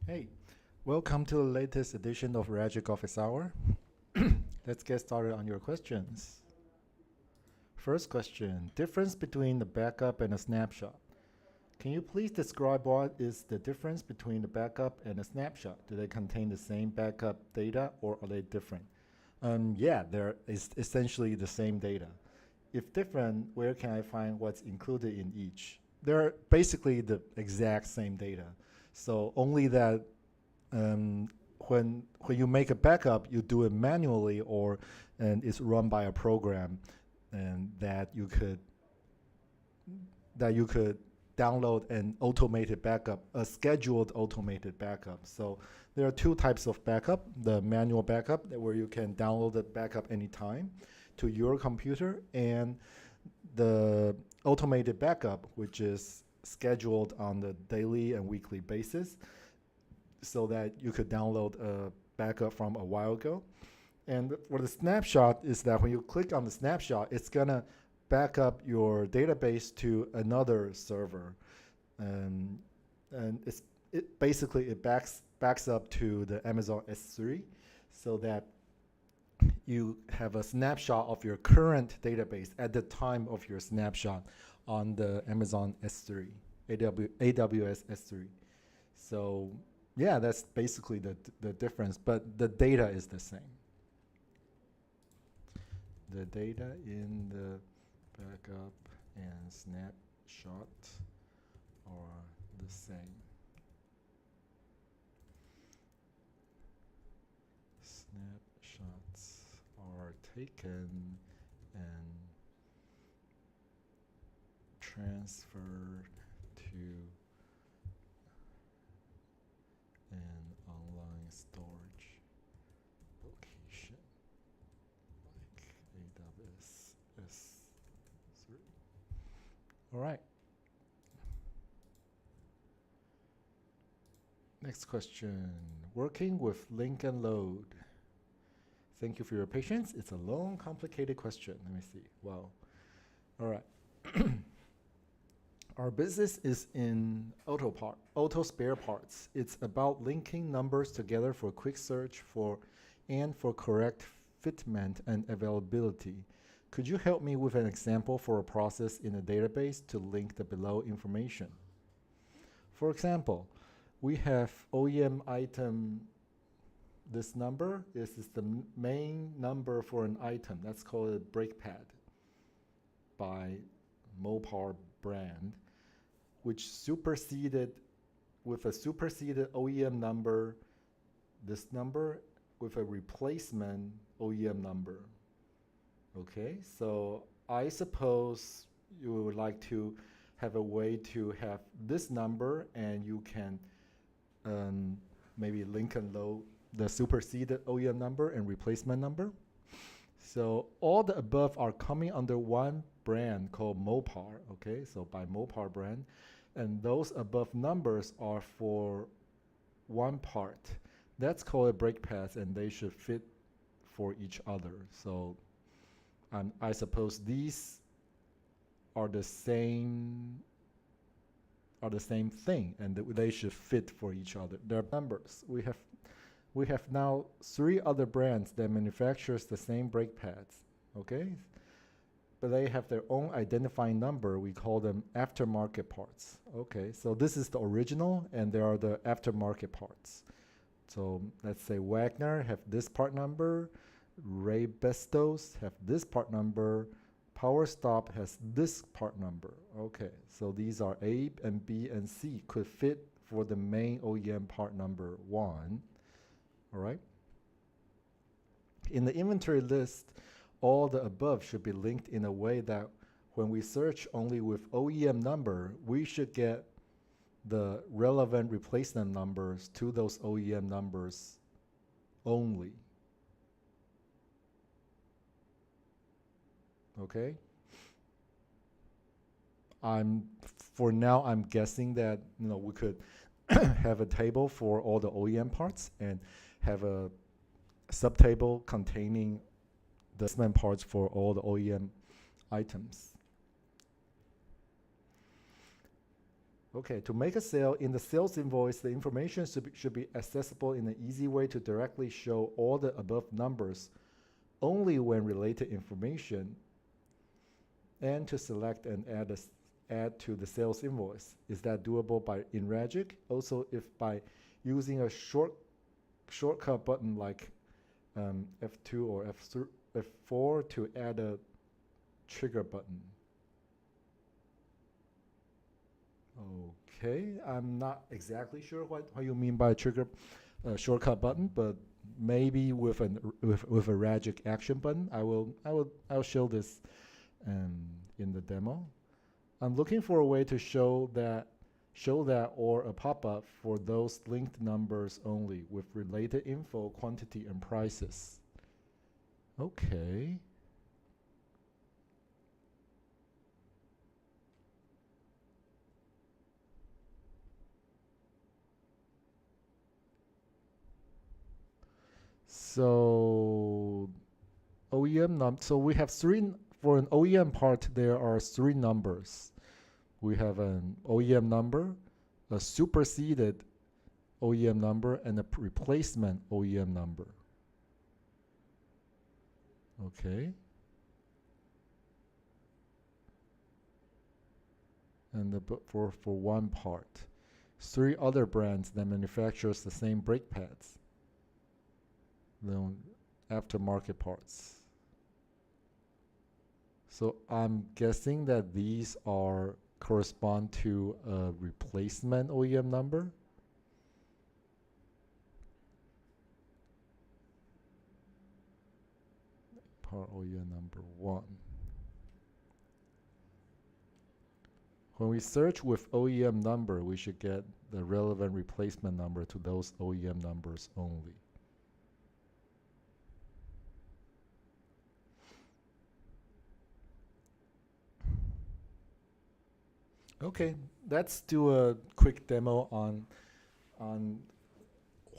Hey, welcome to the latest edition of Ragic Office Hour. Let's get started on your questions. First question, difference between a backup and a snapshot. Can you please describe what is the difference between the backup and a snapshot? Do they contain the same backup data or are they different? Yeah, they're essentially the same data. If different, where can I find what's included in each? They're basically the exact same data. So only that um, when you make a backup, you do it manually and it's run by a program, and that you could download an automated backup, a scheduled automated backup. So there are two types of backup: the manual backup, where you can download the backup anytime to your computer, and the automated backup, which is scheduled on the daily and weekly basis, so that you could download a backup from a while ago. And for the snapshot is that when you click on the snapshot, it's gonna back up your database to another server, and it basically it backs up to the Amazon S3, so that you have a snapshot of your current database at the time of your snapshot on the Amazon S3, AWS S3. So yeah, that's basically the difference, but the data is the same. The data in the backup and snapshot are the same. Snapshots are taken and transferred to an online storage location like AWS S3. All right. Next question. Working with link and load. Thank you for your patience. It's a long, complicated question. Let me see. Wow. All right. Our business is in auto spare parts. It's about linking numbers together for quick search and for correct fitment and availability. Could you help me with an example for a process in a database to link the below information? For example, we have OEM item. This number is the main number for an item. That's called a brake pad by Mopar brand, which superseded with a superseded OEM number, this number with a replacement OEM number. Okay, so I suppose you would like to have a way to have this number, and you can maybe link and load the superseded OEM number and replacement number. So all the above are coming under one brand called Mopar, okay? So by Mopar brand, and those above numbers are for one part. That's called a brake pads, and they should fit for each other. So I suppose these are the same thing, and they should fit for each other. They're numbers. We have now 3 other brands that manufactures the same brake pads, okay? But they have their own identifying number. We call them aftermarket parts. Okay, so this is the original, and there are the aftermarket parts. So let's say Wagner have this part number, Ray Bestos have this part number, Power Stop has this part number. Okay, so these are A and B and C could fit for the main OEM part number 1. All right. In the inventory list, all the above should be linked in a way that when we search only with OEM number, we should get the relevant replacement numbers to those OEM numbers only. Okay? For now I'm guessing that we could have a table for all the OEM parts and have a subtable containing the replacement parts for all the OEM items. Okay, to make a sale in the sales invoice, the information should be accessible in an easy way to directly show all the above numbers only when related information, and to select and add to the sales invoice. Is that doable in Ragic? Also, if by using a shortcut button like F2 or F4 to add a trigger button. Okay, I'm not exactly sure what you mean by trigger shortcut button, but maybe with a Ragic action button. I'll show this in the demo. I'm looking for a way to show that or a pop-up for those linked numbers only with related info, quantity, and prices. Okay. So so we have for an OEM part, there are three numbers. We have an OEM number, a superseded OEM number, and a replacement OEM number. Okay. And for one part, three other brands that manufactures the same brake pads. Then aftermarket parts. So I'm guessing that these correspond to a replacement OEM number. Part OEM number 1. When we search with OEM number, we should get the relevant replacement number to those OEM numbers only. Okay, let's do a quick demo on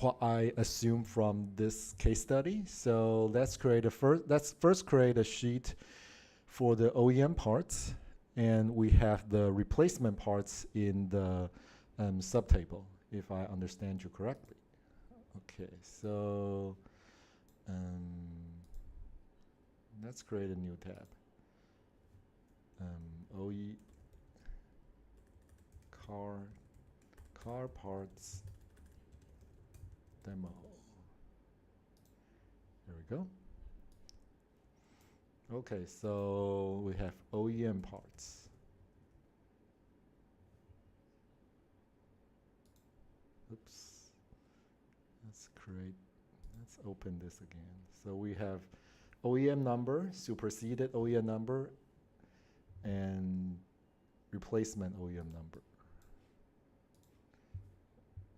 what I assume from this case study. So let's first create a sheet for the OEM parts, and we have the replacement parts in the subtable, if I understand you correctly. Okay, so let's create a new tab. OE car parts demo. There we go. Okay, so we have OEM parts. Oops. Let's open this again. So we have OEM number, superseded OEM number, and replacement OEM number.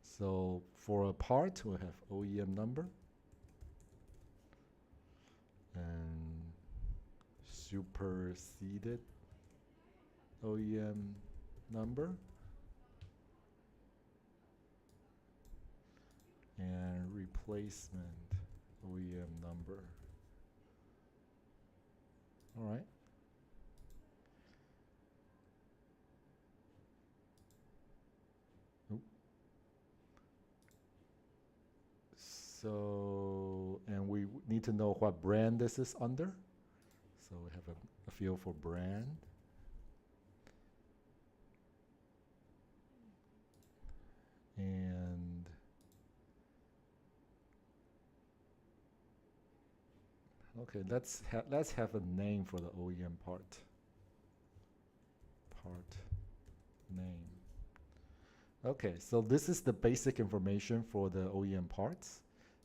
So for a part, we'll have OEM number and superseded OEM number and replacement OEM number. All right. So, and we need to know what brand this is under. So we have a field for brand. And okay, let's have a name for the OEM part. Part name. Okay, so this is the basic information for the OEM parts.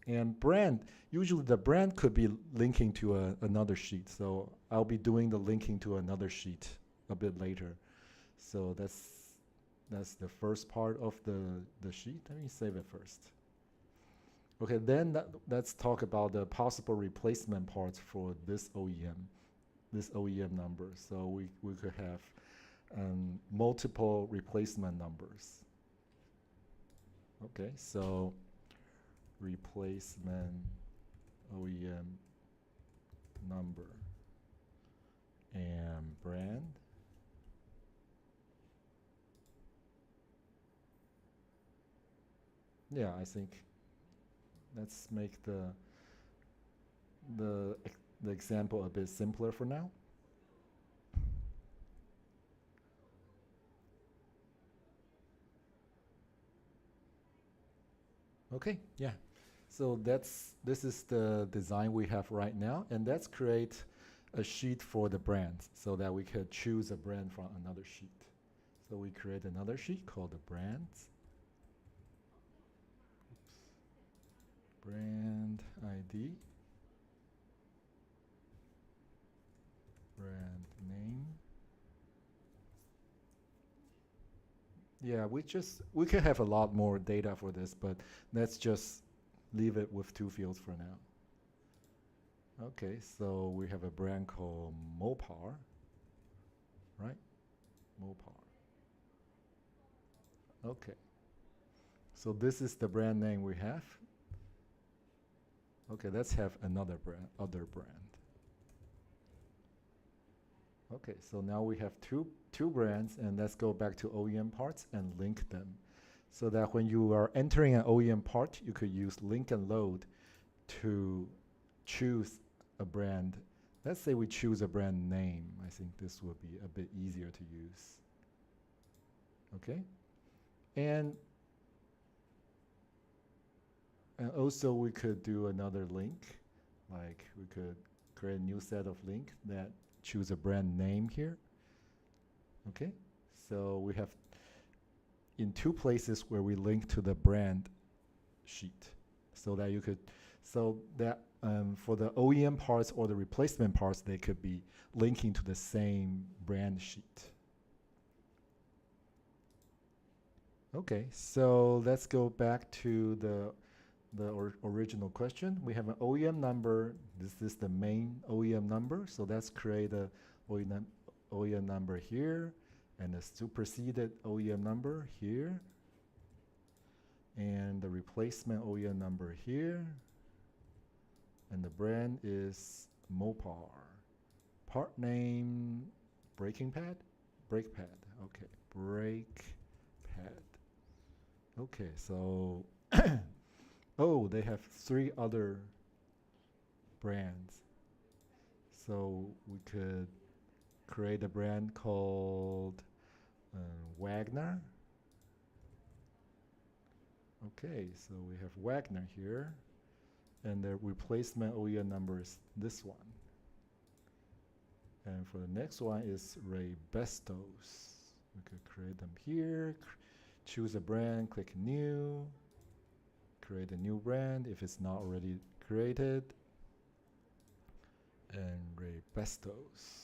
And brand, usually the brand could be linking to another sheet. So I'll be doing the linking to another sheet a bit later. So that's the first part of the sheet. Let me save it first. Okay, then let's talk about the possible replacement parts for this OEM number. So we could have multiple replacement numbers. Okay, so replacement OEM number and brand yeah, I think let's make the the example a bit simpler for now. Okay, yeah. So this is the design we have right now, and let's create a sheet for the brands so that we could choose a brand from another sheet. So we create another sheet called the brands. Brand ID, brand name. Yeah, we could have a lot more data for this, but let's just leave it with two fields for now. Okay, so we have a brand called Mopar, right? Mopar. Okay, so this is the brand name we have. Okay, let's have another brand, other brand. Okay, so now we have two brands, and let's go back to OEM parts and link them, so that when you are entering an OEM part, you could use link and load to choose a brand. Let's say we choose a brand name. I think this will be a bit easier to use. Okay, and also we could do another link, like we could create a new set of link that choose a brand name here. Okay, so we have in two places where we link to the brand sheet, so that you could, so that for the OEM parts or the replacement parts, they could be linking to the same brand sheet. Okay, so let's go back to the original question. We have an OEM number. This is the main OEM number. So let's create a OEM number here, and a superseded OEM number here, and the replacement OEM number here, and the brand is Mopar. Part name, braking pad, brake pad. Okay, brake pad. Okay, so oh, they have three other brands. So we could create a brand called Wagner. Okay, so we have Wagner here, and the replacement OEM number is this one. And for the next one is Ray Bestos. We could create them here, choose a brand, click new, create a new brand if it's not already created, and Ray Bestos.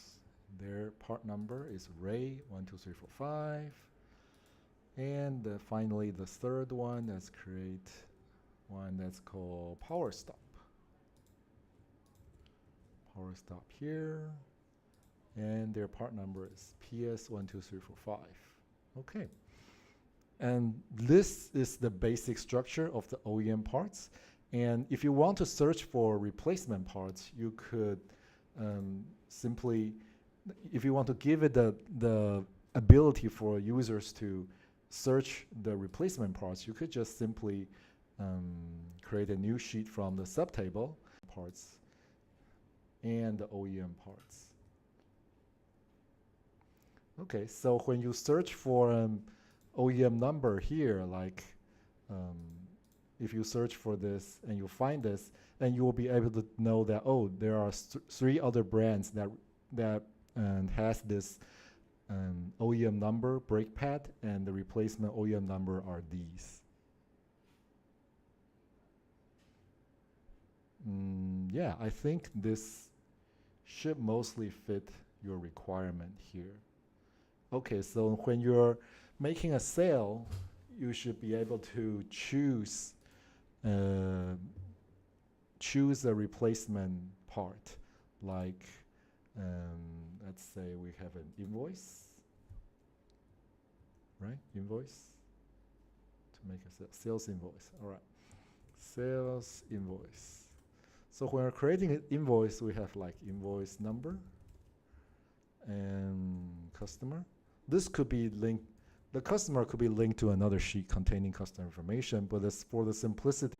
Their part number is Ray 12345. And finally, the third one, let's create one that's called Power Stop. Power Stop here, and their part number is PS12345. Okay. And this is the basic structure of the OEM parts. And if you want to search for replacement parts, you could simply, if you want to give it the ability for users to search the replacement parts, you could just simply create a new sheet from the subtable parts and the OEM parts. Okay, so when you search for OEM number here, like if you search for this and you find this, then you will be able to know that, oh, there are three other brands that has this OEM number, brake pad, and the replacement OEM number are these. Yeah, I think this should mostly fit your requirement here. Okay, so when you're making a sale, you should be able to choose a replacement part, like let's say we have an invoice, right? Invoice to make a sales invoice. All right, sales invoice. So when we're creating an invoice, we have like invoice number and customer. This could be linked. The customer could be linked to another sheet containing customer information, but for the simplicity.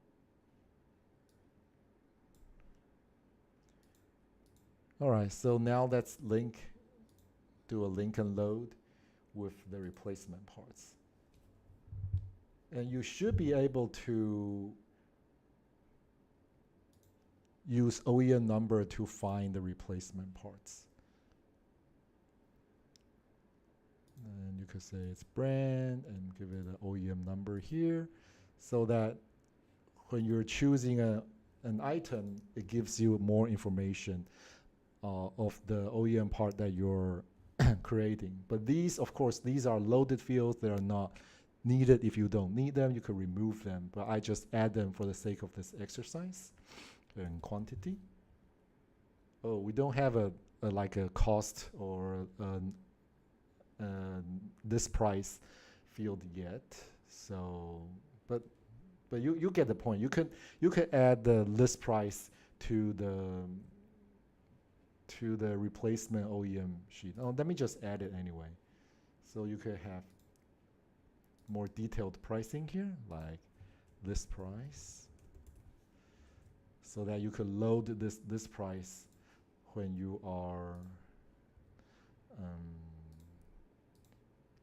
All right, so now let's do a link and load with the replacement parts. And you should be able to use OEM number to find the replacement parts. And you could say it's brand and give it an OEM number here, so that when you're choosing an item, it gives you more information of the OEM part that you're creating. But these, of course, these are loaded fields. They are not needed. If you don't need them, you can remove them. But I just add them for the sake of this exercise. And quantity. Oh, we don't have like a cost or this price field yet. So, but you get the point. You could add the list price to the replacement OEM sheet. Oh, let me just add it anyway. So you could have more detailed pricing here, like list price, so that you could load this price when you are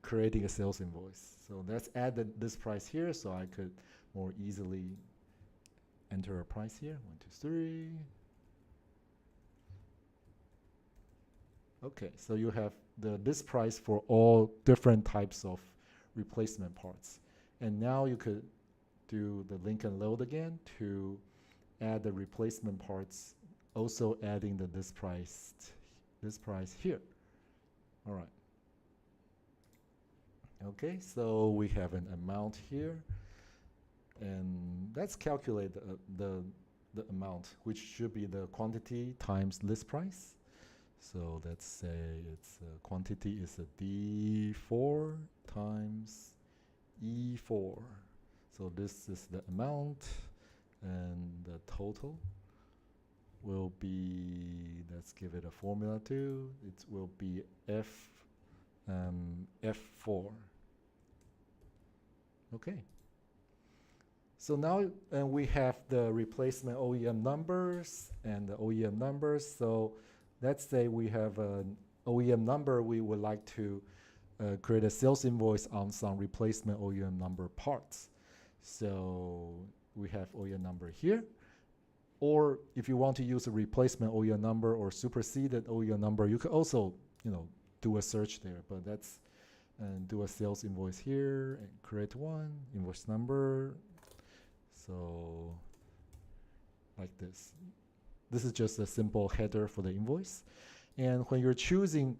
creating a sales invoice. So let's add this price here, so I could more easily enter a price here. 1, 2, 3. Okay, so you have this price for all different types of replacement parts. And now you could do the link and load again to add the replacement parts, also adding this price here. All right. Okay, so we have an amount here, and let's calculate the amount, which should be the quantity times list price. So let's say its quantity is a D4 times E4. So this is the amount, and the total will be, let's give it a formula too. It will be F4. Okay. So now we have the replacement OEM numbers and the OEM numbers. So let's say we have an OEM number. We would like to create a sales invoice on some replacement OEM number parts. So we have OEM number here. Or if you want to use a replacement OEM number or superseded OEM number, you could also, do a search there. But let's do a sales invoice here and create one invoice number. So like this. This is just a simple header for the invoice. And when you're choosing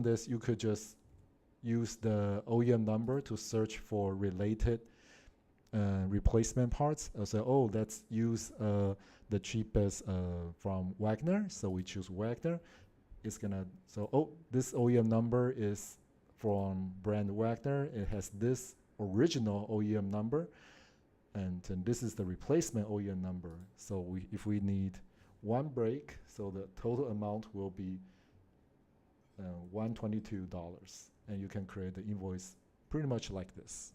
this, you could just use the OEM number to search for related replacement parts. So, oh, let's use the cheapest from Wagner. So we choose Wagner. It's gonna, this OEM number is from brand Wagner. It has this original OEM number, and this is the replacement OEM number. So if we need one break, so the total amount will be $122, and you can create the invoice pretty much like this.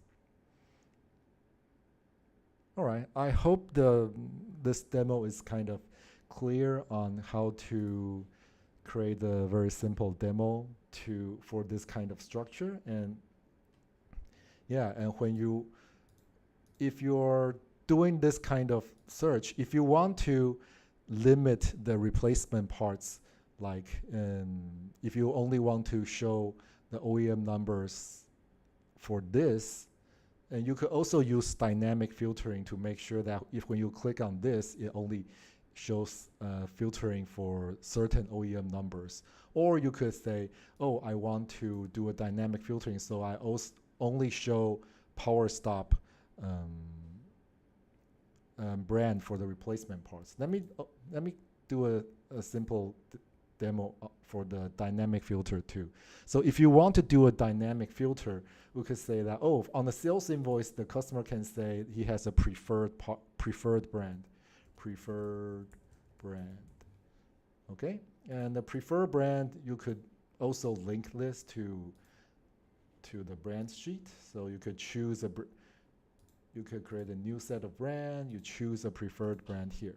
All right, I hope this demo is kind of clear on how to create a very simple demo for this kind of structure. And yeah, and if you're doing this kind of search, if you want to limit the replacement parts, like if you only want to show the OEM numbers for this, and you could also use dynamic filtering to make sure that when you click on this, it only shows filtering for certain OEM numbers. Or you could say, oh, I want to do a dynamic filtering, so I only show power stop brand for the replacement parts. Let me do a simple demo for the dynamic filter too. So if you want to do a dynamic filter, we could say that, oh, on the sales invoice, the customer can say he has a preferred brand. Okay, and the preferred brand, you could also link this to to the brand sheet. So you could choose you could create a new set of brand. You choose a preferred brand here.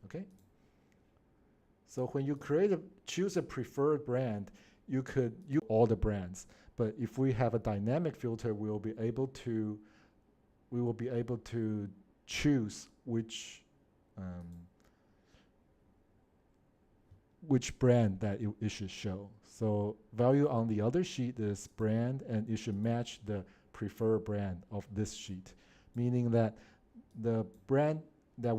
Okay. So when you choose a preferred brand, you could use all the brands. But if we have a dynamic filter, we will be able to choose which brand that it should show. So value on the other sheet is brand, and it should match the preferred brand of this sheet, meaning that the brand that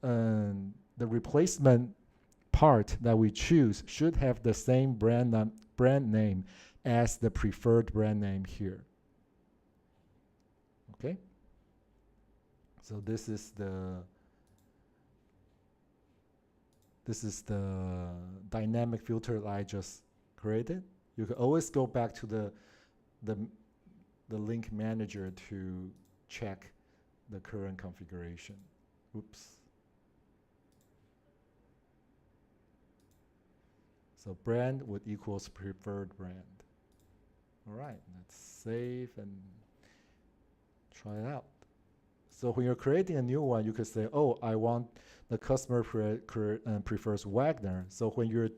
the replacement part that we choose should have the same brand name as the preferred brand name here. Okay? So this is the dynamic filter that I just created. You can always go back to the link manager to check the current configuration. Oops. So brand would equals preferred brand. All right, let's save and try it out. So when you're creating a new one, you could say, oh, I want the customer prefers Wagner. So when you're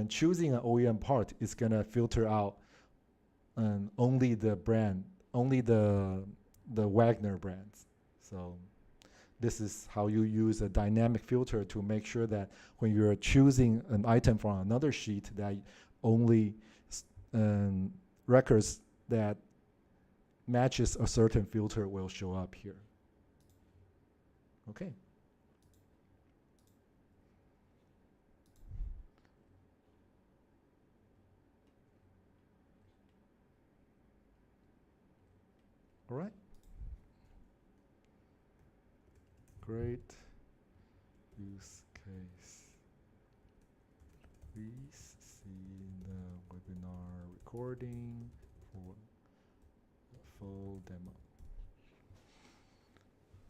choosing an OEM part, it's gonna filter out only the Wagner brands. So this is how you use a dynamic filter to make sure that when you're choosing an item from another sheet, that only records that matches a certain filter will show up here. Okay. All right. Great use case. Please see the webinar recording for a full demo.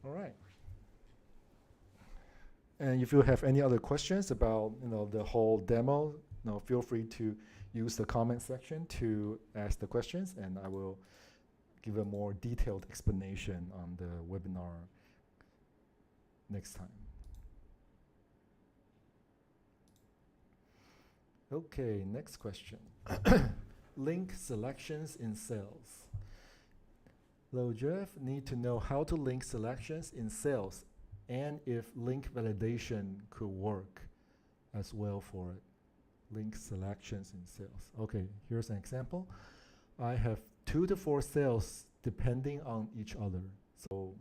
All right. And if you have any other questions about the whole demo, feel free to use the comment section to ask the questions, and I will give a more detailed explanation on the webinar next time. Okay, next question. Link selections in sales. Jeff need to know how to link selections in sales and if link validation could work as well for it. Link selections in sales. Okay, here's an example. I have 2 to 4 cells depending on each other. So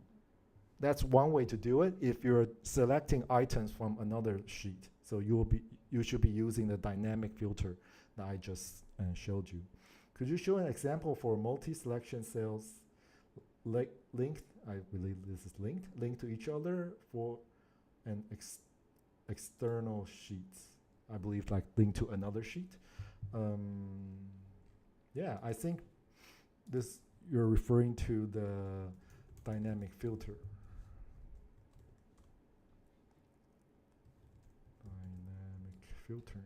that's one way to do it if you're selecting items from another sheet. So you should be using the dynamic filter that I just showed you. Could you show an example for multi-selection cells linked? I believe this is linked to each other for an external sheets. I believe like linked to another sheet. Yeah, I think you're referring to the dynamic filter. Dynamic filtering.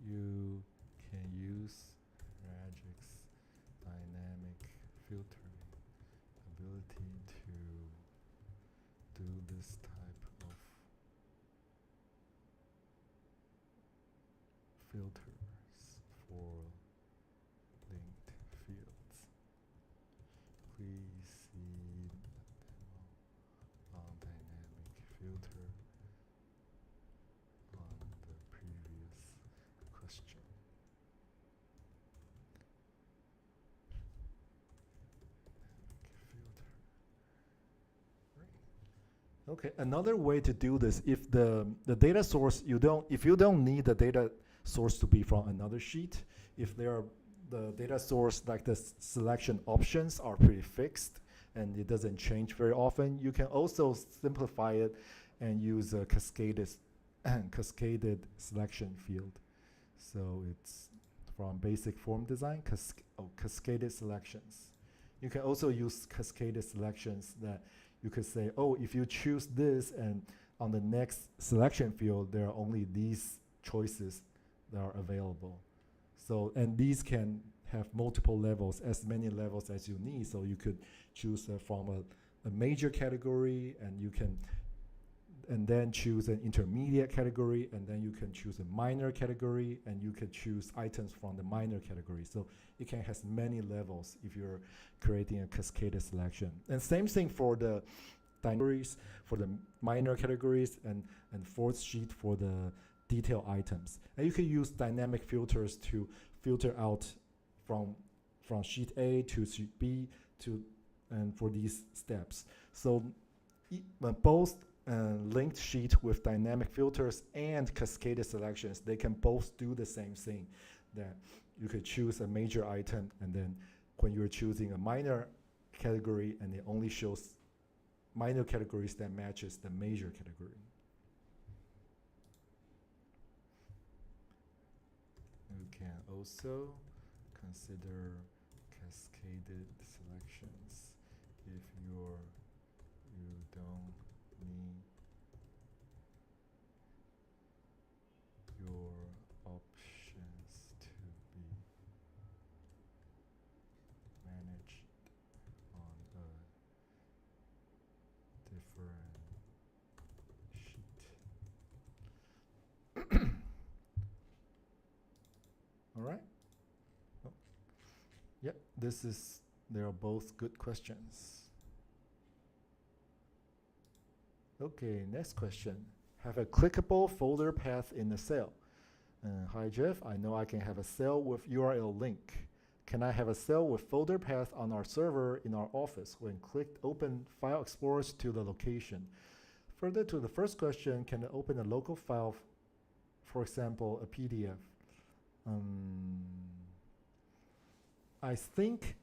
You can use Ragic's dynamic filtering ability to do this type of filters for linked fields. Please see on dynamic filter on the previous question. Okay, another way to do this, if the data source if you don't need the data source to be from another sheet, if the data source like the selection options are pretty fixed and it doesn't change very often, you can also simplify it and use a cascaded selection field. So it's from basic form design, cascaded selections. You can also use cascaded selections that you could say, oh, if you choose this, and on the next selection field, there are only these choices that are available. So, and these can have multiple levels, as many levels as you need. So you could choose from a major category, and you can, and then choose an intermediate category, and then you can choose a minor category, and you can choose items from the minor category. So it can have many levels if you're creating a cascaded selection. And same thing for the categories, for the minor categories, and fourth sheet for the detail items. And you can use dynamic filters to filter out from sheet A to sheet B and for these steps. So both linked sheet with dynamic filters and cascaded selections, they can both do the same thing. That you could choose a major item, and then when you're choosing a minor category, and it only shows minor categories that matches the major category. You can also consider cascaded selections if you don't need your options to be managed on a different sheet. All right. Oh. Yep, they are both good questions. Okay, next question. Have a clickable folder path in a cell. Hi Jeff, I know I can have a cell with URL link. Can I have a cell with folder path on our server in our office? When clicked, open File Explorers to the location. Further to the first question, can it open a local file, for example, a PDF? I think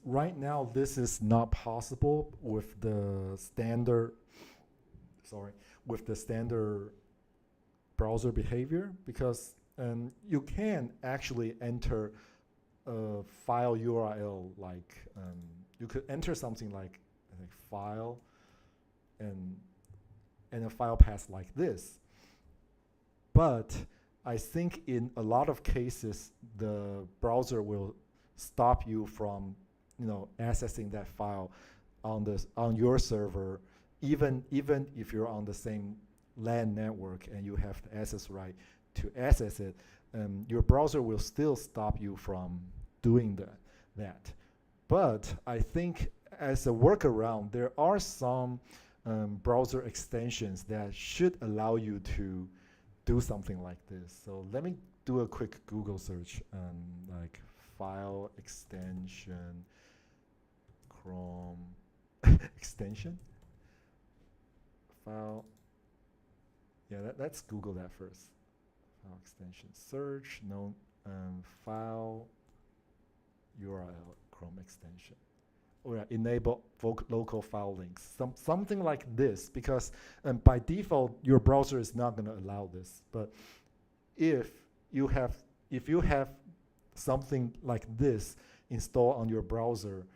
right now this is not possible with the standard browser behavior, because you can actually enter a file URL, like you could enter something like file and a file path like this. But I think in a lot of cases, the browser will stop you from, accessing that file on your server, even if you're on the same LAN network and you have the access right to access it. Your browser will still stop you from doing that. But I think as a workaround, there are some browser extensions that should allow you to do something like this. So let me do a quick Google search, like file extension, Chrome extension, file. Yeah, let's Google that first. File extension search, file URL Chrome extension. Or enable local file links, something like this, because by default your browser is not going to allow this. But if you have something like this installed on your browser,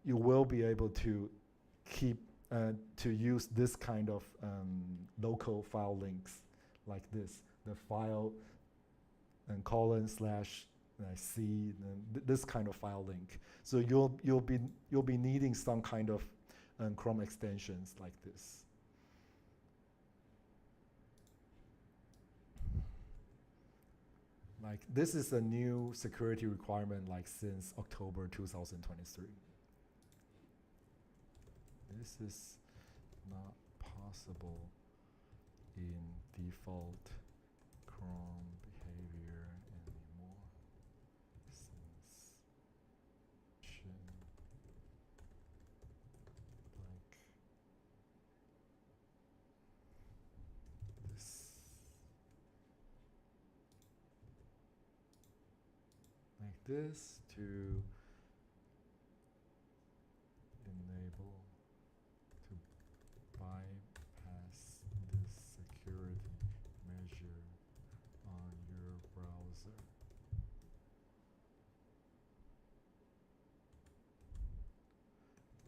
you will be able to keep to use this kind of local file links like this, the file and /c, this kind of file link. So you'll be needing some kind of Chrome extensions like this. Like this is a new security requirement, like since October 2023. This is not possible in default Chrome behavior anymore, since like this to enable to bypass this security measure on your browser.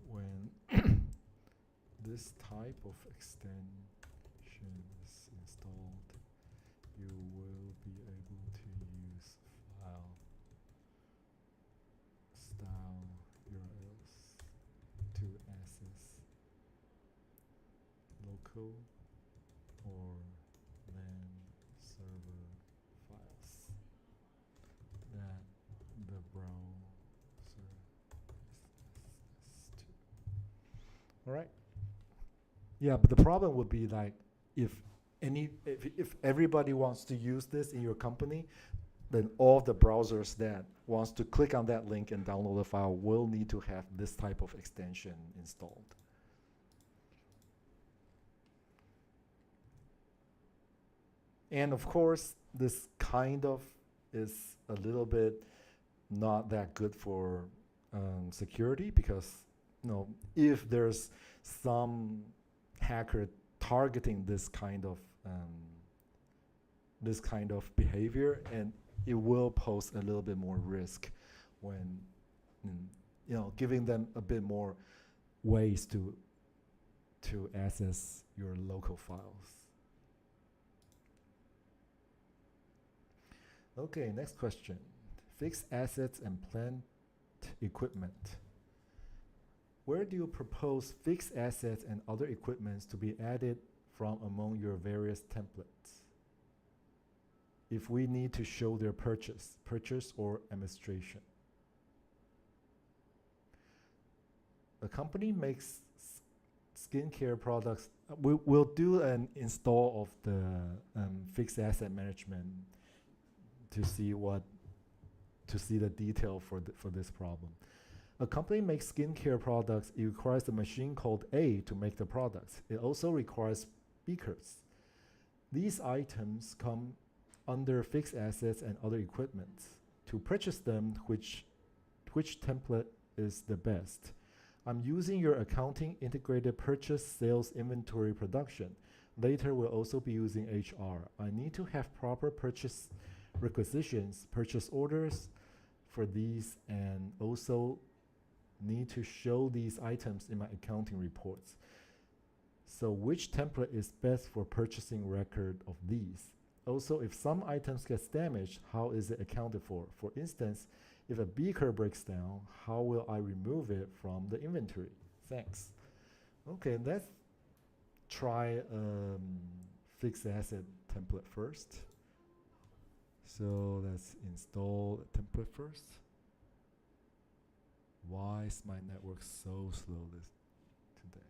When this type of extension is installed, you will be able to use file style URLs to access local or LAN server files that the browser is to. All right. Yeah, but the problem would be like if if everybody wants to use this in your company, then all the browsers that wants to click on that link and download the file will need to have this type of extension installed. And of course, this kind of is a little bit not that good for security, because if there's some hacker targeting this kind of behavior, and it will pose a little bit more risk when giving them a bit more ways to access your local files. Okay, next question. Fixed assets and plant equipment. Where do you propose fixed assets and other equipments to be added from among your various templates? If we need to show their purchase or administration. A company makes skincare products. We'll do an install of the fixed asset management to see the detail for this problem. A company makes skincare products. It requires a machine called A to make the products. It also requires beakers. These items come under fixed assets and other equipment. To purchase them, which template is the best? I'm using your accounting integrated purchase, sales, inventory, production. Later, we'll also be using HR. I need to have proper purchase requisitions, purchase orders for these, and also need to show these items in my accounting reports. So which template is best for purchasing record of these? Also, if some items gets damaged, how is it accounted for? For instance, if a beaker breaks down, how will I remove it from the inventory? Thanks. Okay, let's try fixed asset template first. So let's install a template first. Why is my network so slow today?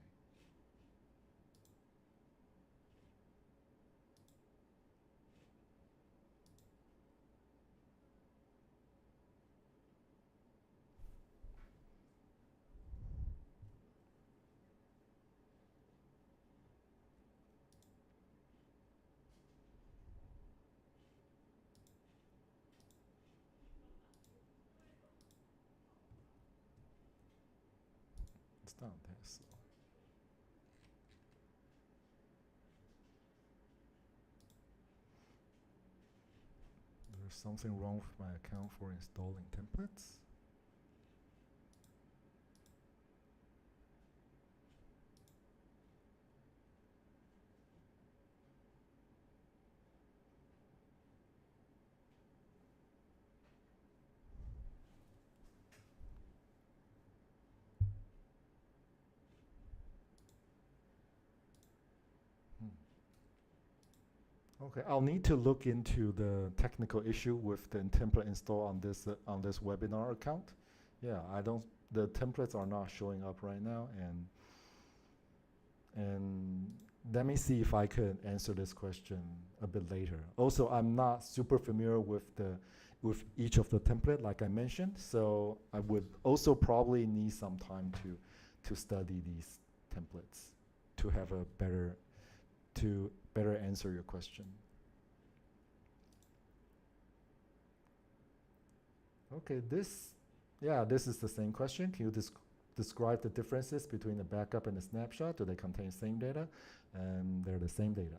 It's down there, so. There's something wrong with my account for installing templates. Okay, I'll need to look into the technical issue with the template install on this webinar account. Yeah, the templates are not showing up right now, and let me see if I could answer this question a bit later. Also, I'm not super familiar with each of the template, like I mentioned, so I would also probably need some time to study these templates to have a better answer your question. Okay, this is the same question. Can you describe the differences between the backup and the snapshot? Do they contain same data? And they're the same data.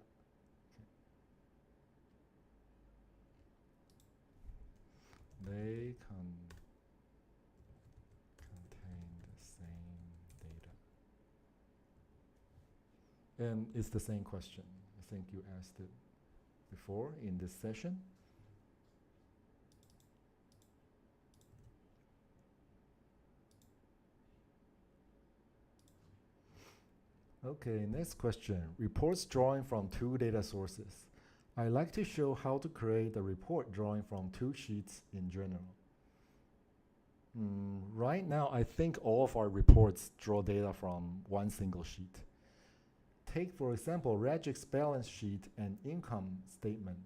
Okay. They contain the same data. And it's the same question. I think you asked it before in this session. Okay, next question. Reports drawing from two data sources. I like to show how to create a report drawing from two sheets in general. Right now, I think all of our reports draw data from one single sheet. Take, for example, Ragic's balance sheet and income statement.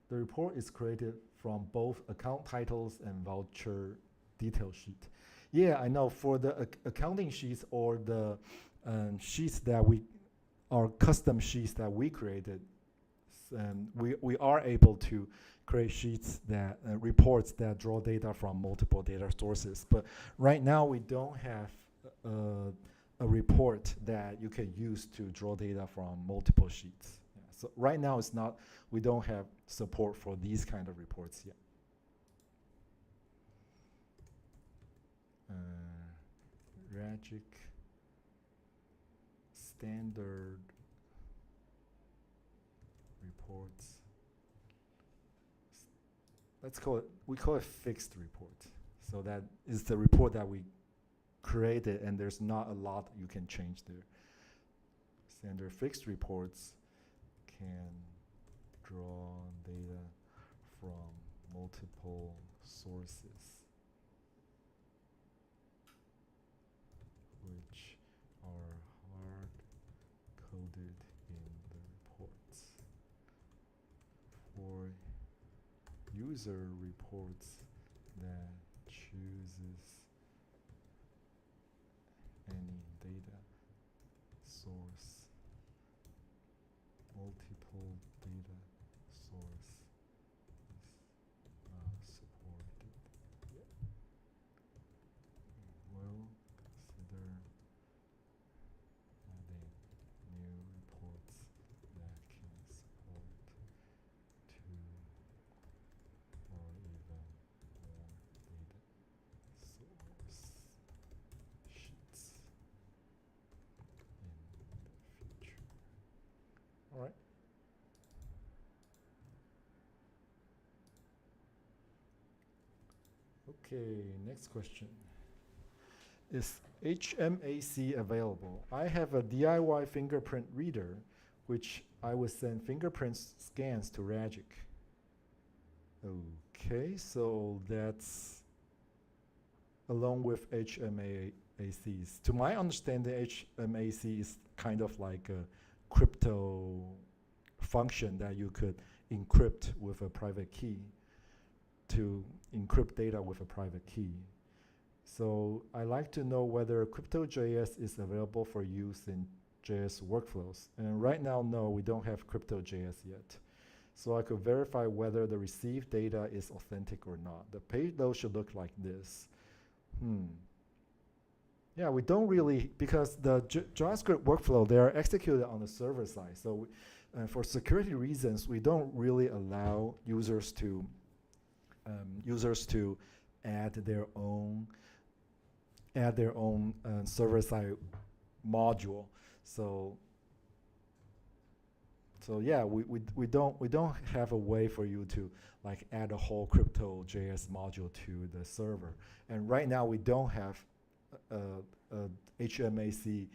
The report is created from both account titles and voucher detail sheet. Yeah, I know for the accounting sheets or the sheets that our custom sheets that we created, we are able to create sheets that reports that draw data from multiple data sources. But right now we don't have a report that you can use to draw data from multiple sheets. Yeah, so right now it's not, we don't have support for these kind of reports yet. Ragic standard reports. Let's call it, we call it fixed report. So that is the report that we created and there's not a lot you can change there. Standard fixed reports can draw data from multiple sources, which are hard-coded in the reports. For user reports that chooses any data source, multiple data source is not supported yet. We'll consider adding new reports that can support two or even more data source sheets in the future. All right. Okay, next question. Is HMAC available? I have a DIY fingerprint reader, which I would send fingerprint scans to Ragic. Okay, so that's along with HMACs. To my understanding, HMAC is kind of like a crypto function that you could encrypt with a private key to encrypt data with a private key. So I like to know whether Crypto.js is available for use in JS workflows. And right now, no, we don't have Crypto.js yet. So I could verify whether the received data is authentic or not. The payload should look like this. Yeah, we don't really, because the JavaScript workflow, they are executed on the server side. So for security reasons, we don't really allow users to add their own server-side module. So yeah, we don't have a way for you to like add a whole Crypto.js module to the server. And right now we don't have HMAC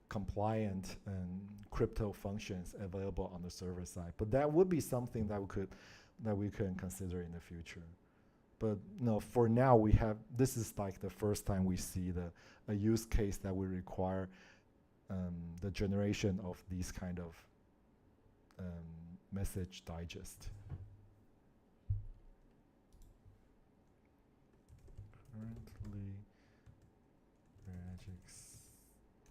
compliant crypto functions available on the server side. But that would be something that we can consider in the future. But no, for now we have, this is like the first time we see a use case that will require the generation of these kind of message digest. Currently, Ragic's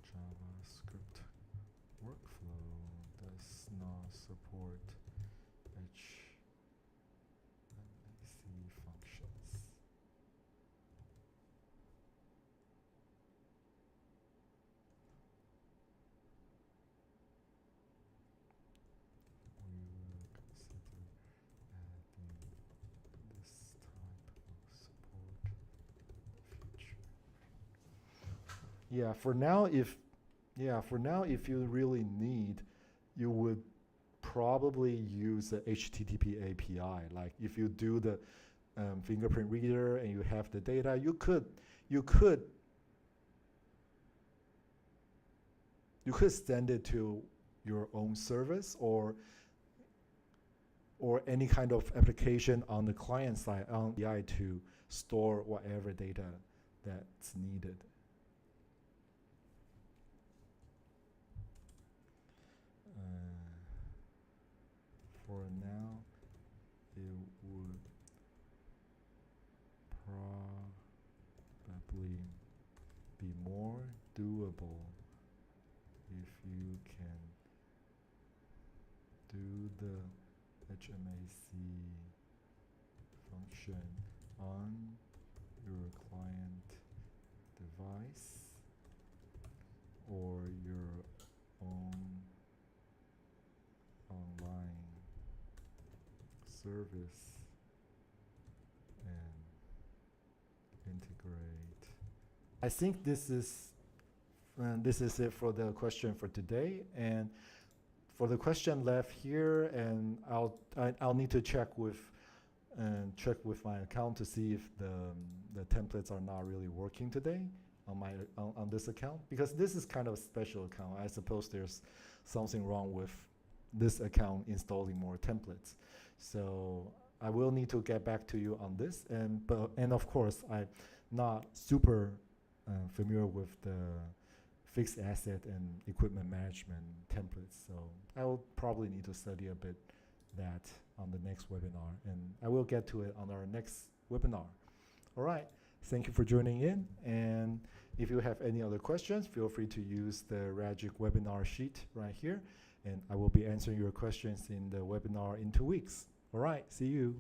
JavaScript workflow does not support HMAC functions. We will consider adding this type of support in the future. Yeah, for now, if Yeah, for now, if you really need, you would probably use the HTTP API. Like if you do the fingerprint reader and you have the data, you could send it to your own service or any kind of application on the client side on the API to store whatever data that's needed. For now, it would probably be more doable if you can do the HMAC function on your client device or your own online service and integrate. I think this is it for the question for today. And for the question left here, and I'll need to check with my account to see if the templates are not really working today on this account, because this is kind of a special account. I suppose there's something wrong with this account installing more templates. So I will need to get back to you on this. And of course, I'm not super familiar with the fixed asset and equipment management templates. So I will probably need to study a bit that on the next webinar, and I will get to it on our next webinar. All right, thank you for joining in. And if you have any other questions, feel free to use the Ragic webinar sheet right here, and I will be answering your questions in the webinar in 2 weeks. All right, see you.